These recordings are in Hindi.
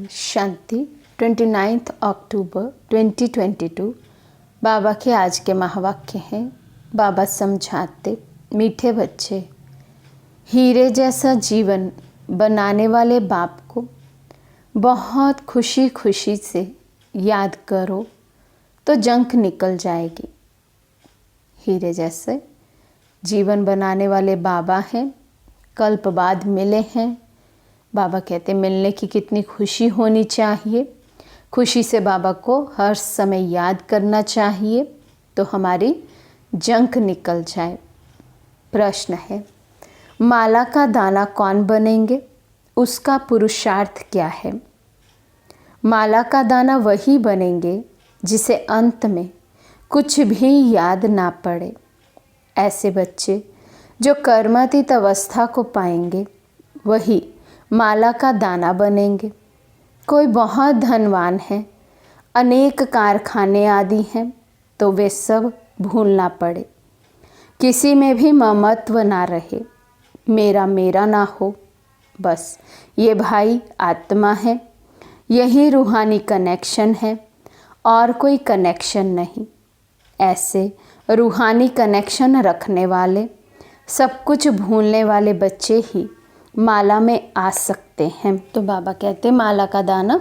शांति 29 अक्टूबर 2022 बाबा के आज के महावाक्य हैं। बाबा समझाते, मीठे बच्चे, हीरे जैसा जीवन बनाने वाले बाप को बहुत खुशी खुशी से याद करो तो जंग निकल जाएगी। हीरे जैसे जीवन बनाने वाले बाबा हैं, कल्प बाद मिले हैं। बाबा कहते मिलने की कितनी खुशी होनी चाहिए। खुशी से बाबा को हर समय याद करना चाहिए तो हमारी जंग निकल जाए। प्रश्न है, माला का दाना कौन बनेंगे, उसका पुरुषार्थ क्या है? माला का दाना वही बनेंगे जिसे अंत में कुछ भी याद ना पड़े। ऐसे बच्चे जो कर्मातीत अवस्था को पाएंगे वही माला का दाना बनेंगे। कोई बहुत धनवान है, अनेक कारखाने आदि हैं, तो वे सब भूलना पड़े। किसी में भी ममत्व ना रहे, मेरा मेरा ना हो। बस ये भाई आत्मा है, यही रूहानी कनेक्शन है और कोई कनेक्शन नहीं। ऐसे रूहानी कनेक्शन रखने वाले, सब कुछ भूलने वाले बच्चे ही माला में आ सकते हैं। तो बाबा कहते माला का दाना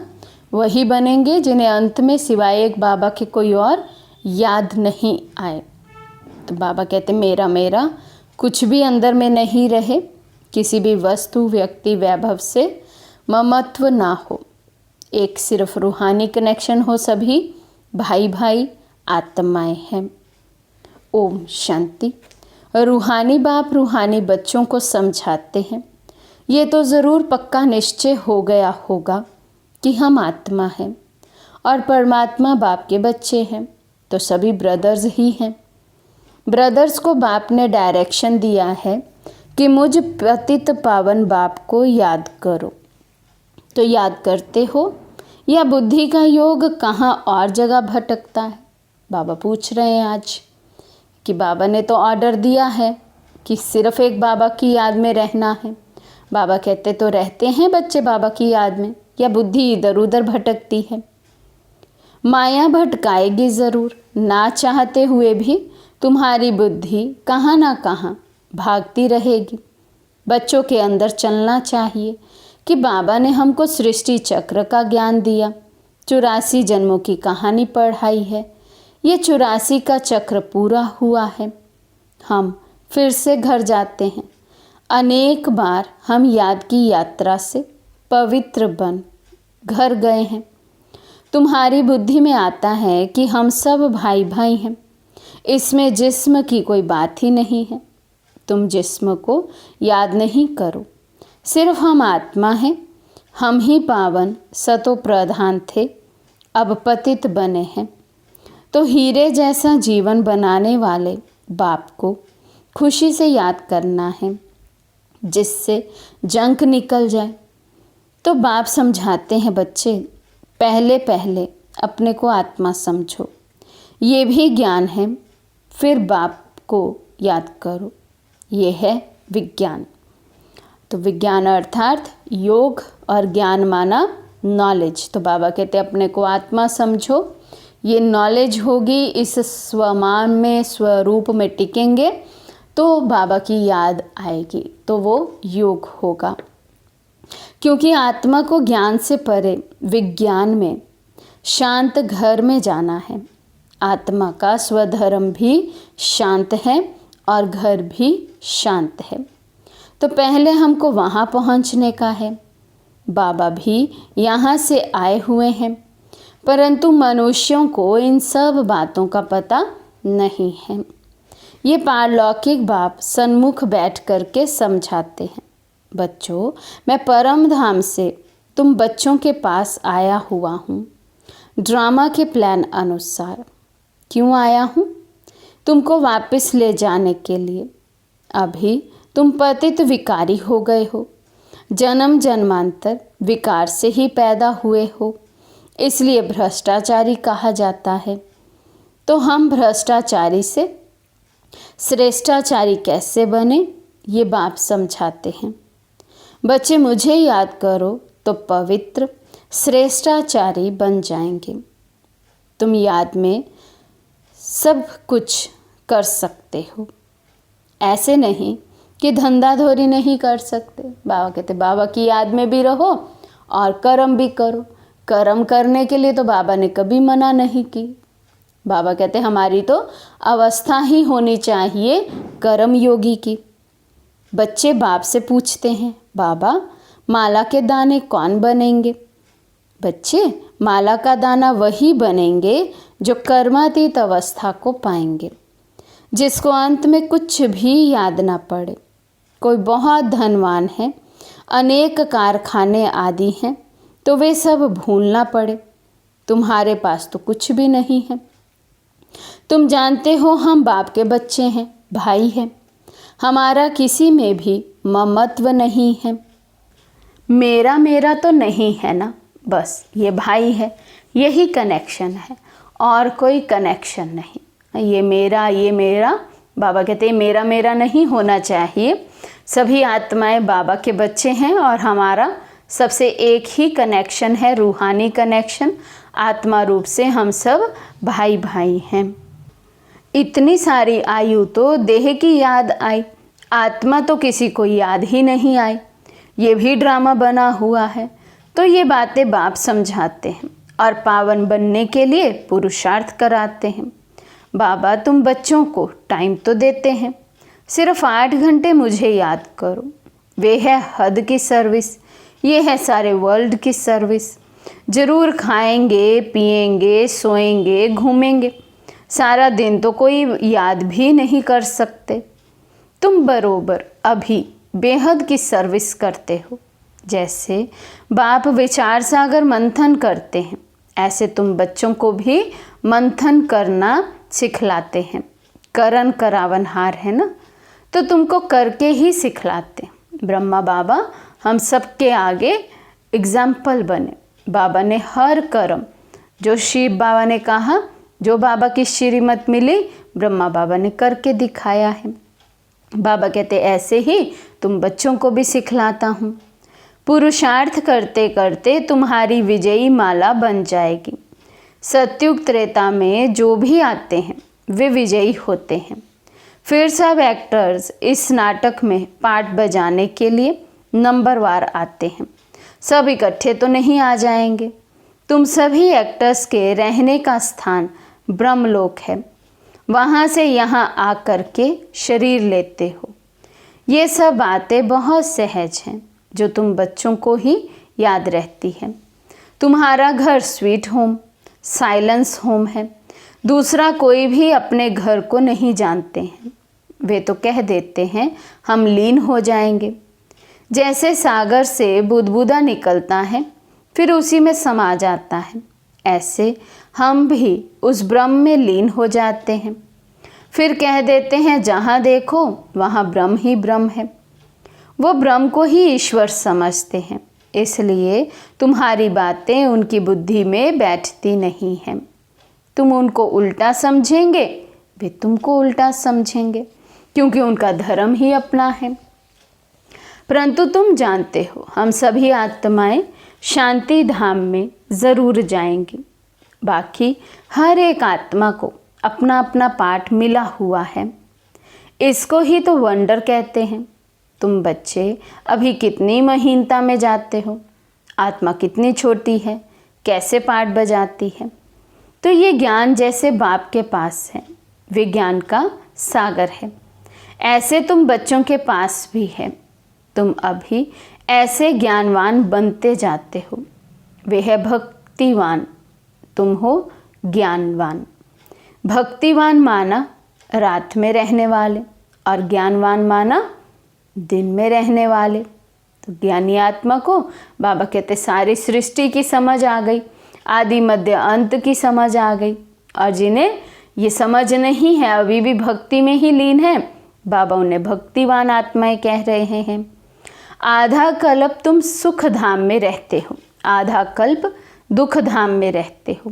वही बनेंगे जिन्हें अंत में सिवाय एक बाबा के कोई और याद नहीं आए। तो बाबा कहते मेरा मेरा कुछ भी अंदर में नहीं रहे, किसी भी वस्तु, व्यक्ति, वैभव से ममत्व ना हो। एक सिर्फ रूहानी कनेक्शन हो, सभी भाई भाई आत्माएं हैं। ओम शांति। रूहानी बाप रूहानी बच्चों को समझाते हैं, ये तो ज़रूर पक्का निश्चय हो गया होगा कि हम आत्मा हैं और परमात्मा बाप के बच्चे हैं, तो सभी ब्रदर्स ही हैं। ब्रदर्स को बाप ने डायरेक्शन दिया है कि मुझ पतित पावन बाप को याद करो। तो याद करते हो या बुद्धि का योग कहाँ और जगह भटकता है? बाबा पूछ रहे हैं आज कि बाबा ने तो ऑर्डर दिया है कि सिर्फ एक बाबा की याद में रहना है। बाबा कहते तो रहते हैं बच्चे बाबा की याद में, या बुद्धि इधर उधर भटकती है? माया भटकाएगी ज़रूर, ना चाहते हुए भी तुम्हारी बुद्धि कहाँ ना कहाँ भागती रहेगी। बच्चों के अंदर चलना चाहिए कि बाबा ने हमको सृष्टि चक्र का ज्ञान दिया, 84 जन्मों की कहानी पढ़ाई है। ये 84 का चक्र पूरा हुआ है, हम फिर से घर जाते हैं। अनेक बार हम याद की यात्रा से पवित्र बन घर गए हैं। तुम्हारी बुद्धि में आता है कि हम सब भाई भाई हैं, इसमें जिस्म की कोई बात ही नहीं है। तुम जिस्म को याद नहीं करो, सिर्फ हम आत्मा हैं। हम ही पावन सतो प्रधान थे, अब पतित बने हैं। तो हीरे जैसा जीवन बनाने वाले बाप को खुशी से याद करना है, जिससे जंग निकल जाए। तो बाप समझाते हैं बच्चे, पहले पहले अपने को आत्मा समझो, ये भी ज्ञान है, फिर बाप को याद करो। ये है विज्ञान। तो विज्ञान अर्थात योग और ज्ञान माना नॉलेज। तो बाबा कहते अपने को आत्मा समझो, ये नॉलेज होगी, इस स्वमान में स्वरूप में टिकेंगे तो बाबा की याद आएगी, तो वो योग होगा। क्योंकि आत्मा को ज्ञान से परे विज्ञान में शांत घर में जाना है। आत्मा का स्वधर्म भी शांत है और घर भी शांत है, तो पहले हमको वहाँ पहुँचने का है। बाबा भी यहाँ से आए हुए हैं, परंतु मनुष्यों को इन सब बातों का पता नहीं है। ये पारलौकिक बाप सन्मुख बैठ करके समझाते हैं, बच्चों मैं परम धाम से तुम बच्चों के पास आया हुआ हूँ, ड्रामा के प्लान अनुसार। क्यों आया हूँ? तुमको वापस ले जाने के लिए। अभी तुम पतित विकारी हो गए हो, जन्म जन्मांतर विकार से ही पैदा हुए हो, इसलिए भ्रष्टाचारी कहा जाता है। तो हम भ्रष्टाचारी से श्रेष्ठाचारी कैसे बने, ये बाप समझाते हैं। बच्चे मुझे याद करो तो पवित्र श्रेष्ठाचारी बन जाएंगे। तुम याद में सब कुछ कर सकते हो, ऐसे नहीं कि धंधाधोरी नहीं कर सकते। बाबा कहते बाबा की याद में भी रहो और कर्म भी करो। कर्म करने के लिए तो बाबा ने कभी मना नहीं की। बाबा कहते हमारी तो अवस्था ही होनी चाहिए कर्म योगी की। बच्चे बाप से पूछते हैं बाबा माला के दाने कौन बनेंगे? बच्चे माला का दाना वही बनेंगे जो कर्मातीत अवस्था को पाएंगे, जिसको अंत में कुछ भी याद ना पड़े। कोई बहुत धनवान है, अनेक कारखाने आदि हैं, तो वे सब भूलना पड़े। तुम्हारे पास तो कुछ भी नहीं है। तुम जानते हो हम बाप के बच्चे हैं, भाई हैं। हमारा किसी में भी ममत्व नहीं है। मेरा मेरा तो नहीं है ना, बस ये भाई है, यही कनेक्शन है और कोई कनेक्शन नहीं। ये मेरा बाबा कहते हैं मेरा मेरा नहीं होना चाहिए। सभी आत्माएं बाबा के बच्चे हैं और हमारा सबसे एक ही कनेक्शन है, रूहानी कनेक्शन। आत्मा रूप से हम सब भाई भाई हैं। इतनी सारी आयु तो देह की याद आई, आत्मा तो किसी को याद ही नहीं आई। ये भी ड्रामा बना हुआ है। तो ये बातें बाप समझाते हैं और पावन बनने के लिए पुरुषार्थ कराते हैं। बाबा तुम बच्चों को टाइम तो देते हैं, सिर्फ 8 घंटे मुझे याद करो। वे है हद की सर्विस, ये है सारे वर्ल्ड की सर्विस। ज़रूर खाएंगे, पिएंगे, सोएंगे, घूमेंगे, सारा दिन तो कोई याद भी नहीं कर सकते। तुम बरोबर अभी बेहद की सर्विस करते हो। जैसे बाप विचार सागर मंथन करते हैं, ऐसे तुम बच्चों को भी मंथन करना सिखलाते हैं। करन करावनहार है ना, तो तुमको करके ही सिखलाते। ब्रह्मा बाबा हम सबके आगे एग्जाम्पल बने। बाबा ने हर कर्म जो शिव बाबा ने कहा, जो बाबा की श्रीमत मिली, ब्रह्मा बाबा ने करके दिखाया है। बाबा कहते ऐसे ही तुम बच्चों को भी सिखलाता हूँ। पुरुषार्थ करते करते तुम्हारी विजयी माला बन जाएगी। सत्युग त्रेता में जो भी आते हैं वे विजयी होते हैं। फिर सब एक्टर्स इस नाटक में पार्ट बजाने के लिए नंबरवार आते हैं। सब इकट्ठे तो नहीं आ जाएंगे। तुम सभी एक्टर्स के रहने का स्थान ब्रह्मलोक है, वहाँ से यहाँ आकर के शरीर लेते हो। ये सब बातें बहुत सहज हैं जो तुम बच्चों को ही याद रहती है। तुम्हारा घर स्वीट होम, साइलेंस होम है। दूसरा कोई भी अपने घर को नहीं जानते हैं। वे तो कह देते हैं हम लीन हो जाएंगे। जैसे सागर से बुदबुदा निकलता है फिर उसी में समा जाता है, ऐसे हम भी उस ब्रह्म में लीन हो जाते हैं। फिर कह देते हैं जहाँ देखो वहाँ ब्रह्म ही ब्रह्म है। वो ब्रह्म को ही ईश्वर समझते हैं, इसलिए तुम्हारी बातें उनकी बुद्धि में बैठती नहीं हैं। तुम उनको उल्टा समझेंगे, वे तुमको उल्टा समझेंगे, क्योंकि उनका धर्म ही अपना है। परंतु तुम जानते हो हम सभी आत्माएं शांति धाम में ज़रूर जाएंगी। बाकी हर एक आत्मा को अपना अपना पाठ मिला हुआ है। इसको ही तो वंडर कहते हैं। तुम बच्चे अभी कितनी महीनता में जाते हो, आत्मा कितनी छोटी है, कैसे पाठ बजाती है। तो ये ज्ञान जैसे बाप के पास है, वे ज्ञान का सागर है, ऐसे तुम बच्चों के पास भी है। तुम अभी ऐसे ज्ञानवान बनते जाते हो। वे है भक्तिवान, तुम हो ज्ञानवान। भक्तिवान माना रात में रहने वाले और ज्ञानवान माना दिन में रहने वाले। तो ज्ञानी आत्मा को बाबा कहते सारी सृष्टि की समझ आ गई, आदि मध्य अंत की समझ आ गई। और जिन्हें ये समझ नहीं है, अभी भी भक्ति में ही लीन है, बाबा उन्हें भक्तिवान आत्माएं कह रहे हैं। आधा कल्प तुम सुख धाम में रहते हो, आधा कल्प दुख धाम में रहते हो।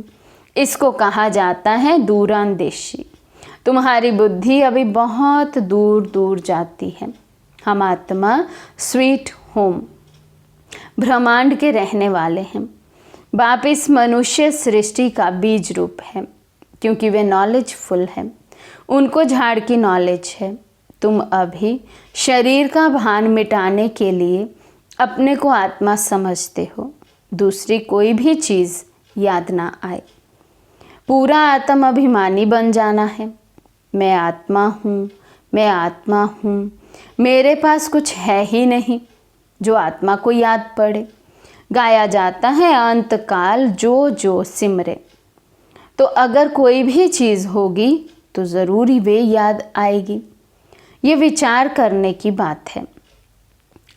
इसको कहा जाता है दूरांदेशी। तुम्हारी बुद्धि अभी बहुत दूर दूर जाती है। हम आत्मा स्वीट होम ब्रह्मांड के रहने वाले हैं। बाप इस मनुष्य सृष्टि का बीज रूप है, क्योंकि वे नॉलेजफुल हैं, उनको झाड़ की नॉलेज है। तुम अभी शरीर का भान मिटाने के लिए अपने को आत्मा समझते हो, दूसरी कोई भी चीज़ याद ना आए। पूरा आत्म अभिमानी बन जाना है। मैं आत्मा हूँ, मैं आत्मा हूँ, मेरे पास कुछ है ही नहीं जो आत्मा को याद पड़े। गाया जाता है अंतकाल जो जो सिमरे। तो अगर कोई भी चीज़ होगी तो ज़रूरी वे याद आएगी। ये विचार करने की बात है।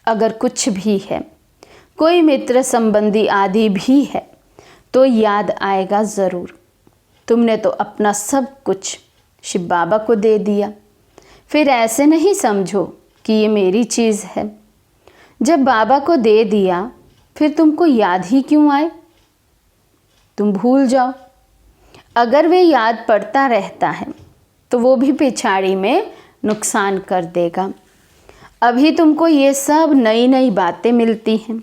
अगर कुछ भी है, कोई मित्र संबंधी आदि भी है, तो याद आएगा ज़रूर। तुमने तो अपना सब कुछ शिव बाबा को दे दिया, फिर ऐसे नहीं समझो कि ये मेरी चीज़ है। जब बाबा को दे दिया फिर तुमको याद ही क्यों आए? तुम भूल जाओ। अगर वे याद पड़ता रहता है तो वो भी पिछाड़ी में नुकसान कर देगा। अभी तुमको ये सब नई नई बातें मिलती हैं,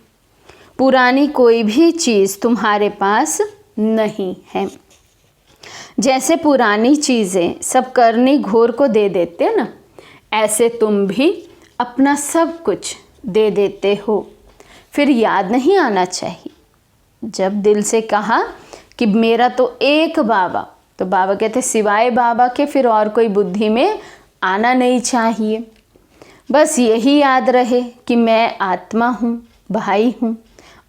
पुरानी कोई भी चीज़ तुम्हारे पास नहीं है। जैसे पुरानी चीज़ें सब करनी घोर को दे देते ना, ऐसे तुम भी अपना सब कुछ दे देते हो, फिर याद नहीं आना चाहिए। जब दिल से कहा कि मेरा तो एक बाबा, तो बाबा कहते सिवाय बाबा के फिर और कोई बुद्धि में आना नहीं चाहिए। बस यही याद रहे कि मैं आत्मा हूँ, भाई हूँ,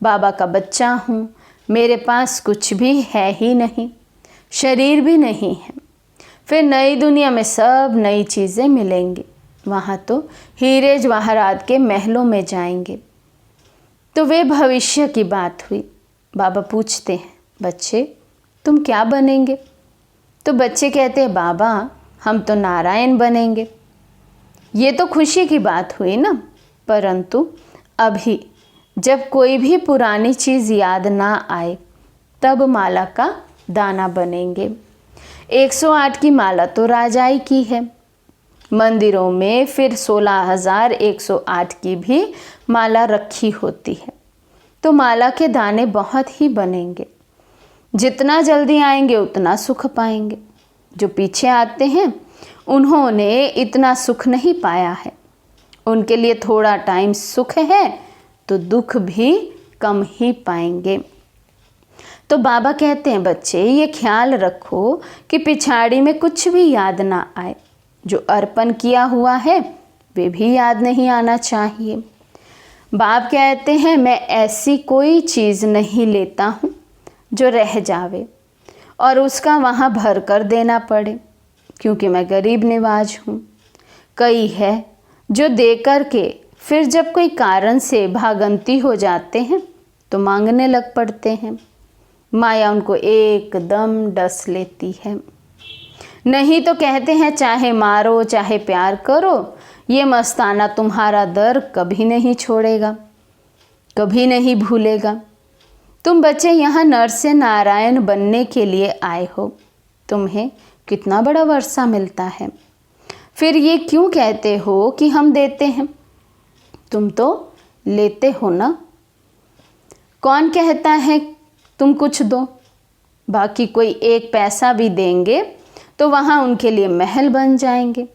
बाबा का बच्चा हूँ, मेरे पास कुछ भी है ही नहीं, शरीर भी नहीं है। फिर नई दुनिया में सब नई चीज़ें मिलेंगी, वहाँ तो हीरे जवाहरात के महलों में जाएंगे। तो वे भविष्य की बात हुई। बाबा पूछते हैं, बच्चे तुम क्या बनेंगे? तो बच्चे कहते हैं, बाबा हम तो नारायण बनेंगे। ये तो खुशी की बात हुई ना, परंतु अभी जब कोई भी पुरानी चीज़ याद ना आए तब माला का दाना बनेंगे। 108 की माला तो राजाई की है। मंदिरों में फिर 16,108 की भी माला रखी होती है। तो माला के दाने बहुत ही बनेंगे। जितना जल्दी आएंगे उतना सुख पाएंगे। जो पीछे आते हैं उन्होंने इतना सुख नहीं पाया है, उनके लिए थोड़ा टाइम सुख है तो दुख भी कम ही पाएंगे। तो बाबा कहते हैं, बच्चे ये ख्याल रखो कि पिछाड़ी में कुछ भी याद ना आए। जो अर्पण किया हुआ है वे भी याद नहीं आना चाहिए। बाप कहते हैं, मैं ऐसी कोई चीज़ नहीं लेता हूँ जो रह जावे और उसका वहाँ भर कर देना पड़े, क्योंकि मैं गरीब निवाज हूँ। कई है जो दे कर के फिर जब कोई कारण से भागंती हो जाते हैं तो मांगने लग पड़ते हैं। माया उनको एकदम डस लेती है। नहीं तो कहते हैं चाहे मारो चाहे प्यार करो, ये मस्ताना तुम्हारा दर कभी नहीं छोड़ेगा, कभी नहीं भूलेगा। तुम बच्चे यहाँ नर से नारायण बनने के लिए आए हो, तुम्हें कितना बड़ा वर्षा मिलता है। फिर ये क्यों कहते हो कि हम देते हैं? तुम तो लेते हो ना। कौन कहता है तुम कुछ दो? बाकी कोई एक पैसा भी देंगे तो वहाँ उनके लिए महल बन जाएंगे।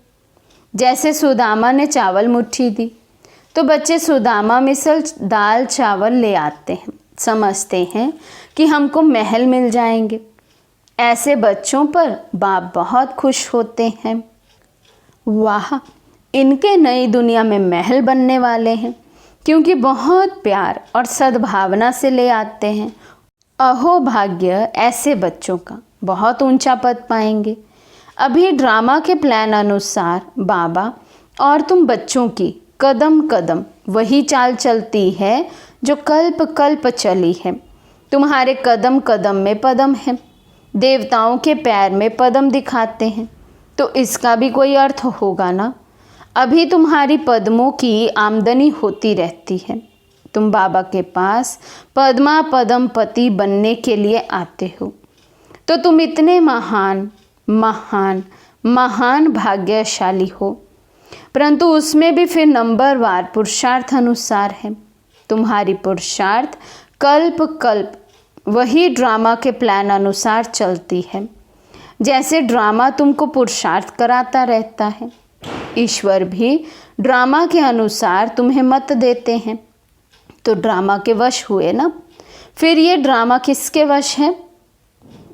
जैसे सुदामा ने चावल मुट्ठी दी तो बच्चे सुदामा मिसल दाल चावल ले आते हैं, समझते हैं कि हमको महल मिल जाएंगे। ऐसे बच्चों पर बाप बहुत खुश होते हैं। वाह, इनके नई दुनिया में महल बनने वाले हैं, क्योंकि बहुत प्यार और सद्भावना से ले आते हैं। अहो भाग्य ऐसे बच्चों का, बहुत ऊंचा पद पाएंगे। अभी ड्रामा के प्लान अनुसार बाबा और तुम बच्चों की कदम कदम वही चाल चलती है जो कल्प कल्प चली है। तुम्हारे कदम कदम में पदम है, देवताओं के पैर में पदम दिखाते हैं, तो इसका भी कोई अर्थ होगा ना। अभी तुम्हारी पद्मों की आमदनी होती रहती है। तुम बाबा के पास पद्मा पद्मपति बनने के लिए आते हो, तो तुम इतने महान महान महान भाग्यशाली हो। परंतु उसमें भी फिर नंबरवार पुरुषार्थ अनुसार है। तुम्हारी पुरुषार्थ कल्प कल्प वही ड्रामा के प्लान अनुसार चलती है। जैसे ड्रामा तुमको पुरुषार्थ कराता रहता है, ईश्वर भी ड्रामा के अनुसार तुम्हें मत देते हैं, तो ड्रामा के वश हुए ना। फिर ये ड्रामा किसके वश है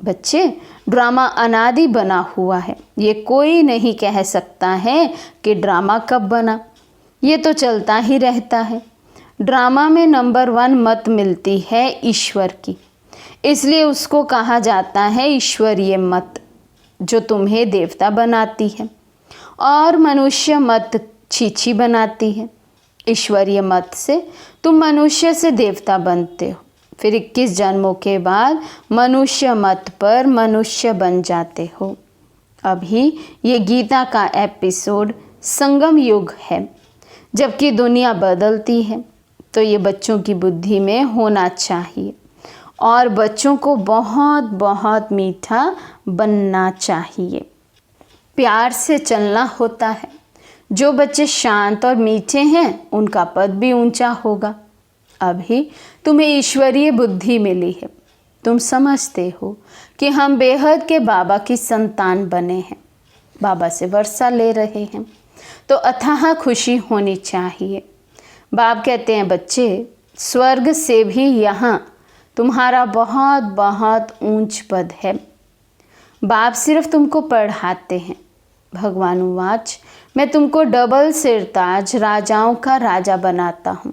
बच्चे? ड्रामा अनादि बना हुआ है, ये कोई नहीं कह सकता है कि ड्रामा कब बना, ये तो चलता ही रहता है। ड्रामा में नंबर 1 मत मिलती है ईश्वर की, इसलिए उसको कहा जाता है ईश्वरीय मत, जो तुम्हें देवता बनाती है, और मनुष्य मत छीछी बनाती है। ईश्वरीय मत से तुम मनुष्य से देवता बनते हो, फिर 21 जन्मों के बाद मनुष्य मत पर मनुष्य बन जाते हो। अभी ये गीता का एपिसोड संगम युग है, जबकि दुनिया बदलती है, तो ये बच्चों की बुद्धि में होना चाहिए और बच्चों को बहुत बहुत मीठा बनना चाहिए, प्यार से चलना होता है। जो बच्चे शांत और मीठे हैं उनका पद भी ऊंचा होगा। अभी तुम्हें ईश्वरीय बुद्धि मिली है, तुम समझते हो कि हम बेहद के बाबा की संतान बने हैं, बाबा से वर्षा ले रहे हैं, तो अथाह खुशी होनी चाहिए। बाप कहते हैं बच्चे, स्वर्ग से भी यहाँ तुम्हारा बहुत बहुत ऊंच पद है। बाप सिर्फ तुमको पढ़ाते हैं। भगवान उवाच, मैं तुमको डबल सिरताज राजाओं का राजा बनाता हूँ,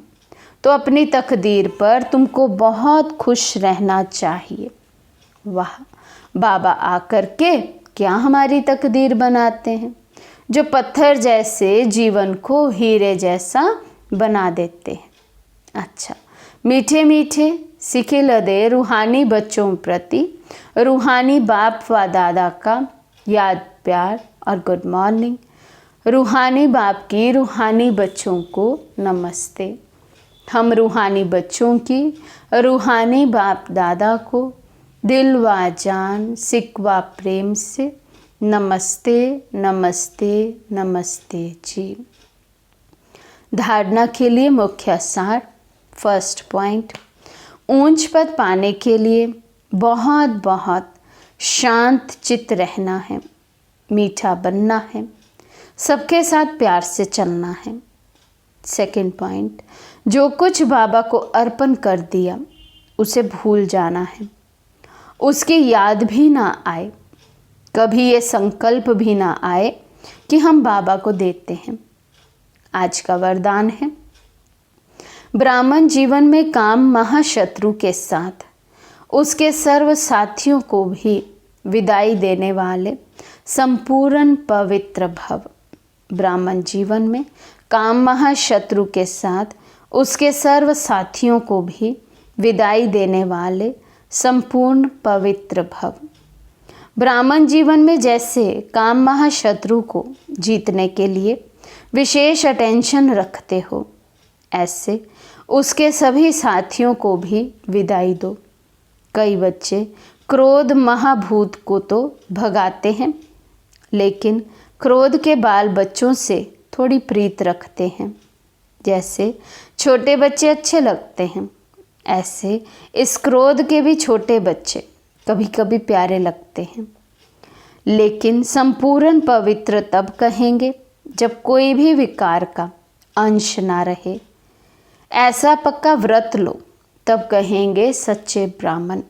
तो अपनी तकदीर पर तुमको बहुत खुश रहना चाहिए। वाह, बाबा आकर के क्या हमारी तकदीर बनाते हैं, जो पत्थर जैसे जीवन को हीरे जैसा बना देते हैं। अच्छा, मीठे मीठे सीखे लदे रूहानी बच्चों प्रति रूहानी बाप व दादा का याद, प्यार और गुड मॉर्निंग। रूहानी बाप की रूहानी बच्चों को नमस्ते। हम रूहानी बच्चों की रूहानी बाप दादा को दिल व जान सिक व प्रेम से नमस्ते नमस्ते नमस्ते जी। धारणा के लिए मुख्य सार। फर्स्ट पॉइंट, ऊंच पद पाने के लिए बहुत बहुत शांत चित्त रहना है, मीठा बनना है, सबके साथ प्यार से चलना है। सेकंड पॉइंट, जो कुछ बाबा को अर्पण कर दिया उसे भूल जाना है, उसकी याद भी ना आए, कभी ये संकल्प भी ना आए कि हम बाबा को देते हैं। आज का वरदान है, ब्राह्मण जीवन में काम महाशत्रु के साथ उसके सर्व साथियों को भी विदाई देने वाले संपूर्ण पवित्र भव। ब्राह्मण जीवन में काम महाशत्रु के साथ उसके सर्व साथियों को भी विदाई देने वाले संपूर्ण पवित्र भव। ब्राह्मण जीवन में जैसे काम महाशत्रु को जीतने के लिए विशेष अटेंशन रखते हो, ऐसे उसके सभी साथियों को भी विदाई दो। कई बच्चे क्रोध महाभूत को तो भगाते हैं, लेकिन क्रोध के बाल बच्चों से थोड़ी प्रीत रखते हैं। जैसे छोटे बच्चे अच्छे लगते हैं, ऐसे इस क्रोध के भी छोटे बच्चे कभी कभी प्यारे लगते हैं। लेकिन संपूर्ण पवित्र तब कहेंगे जब कोई भी विकार का अंश ना रहे। ऐसा पक्का व्रत लो, तब कहेंगे सच्चे ब्राह्मण।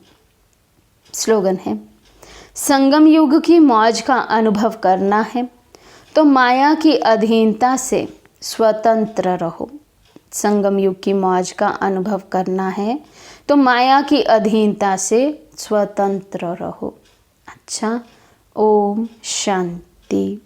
स्लोगन है, संगम युग की मौज का अनुभव करना है तो माया की अधीनता से स्वतंत्र रहो। संगम युग की मौज का अनुभव करना है तो माया की अधीनता से स्वतंत्र रहो। अच्छा, ओम शांति।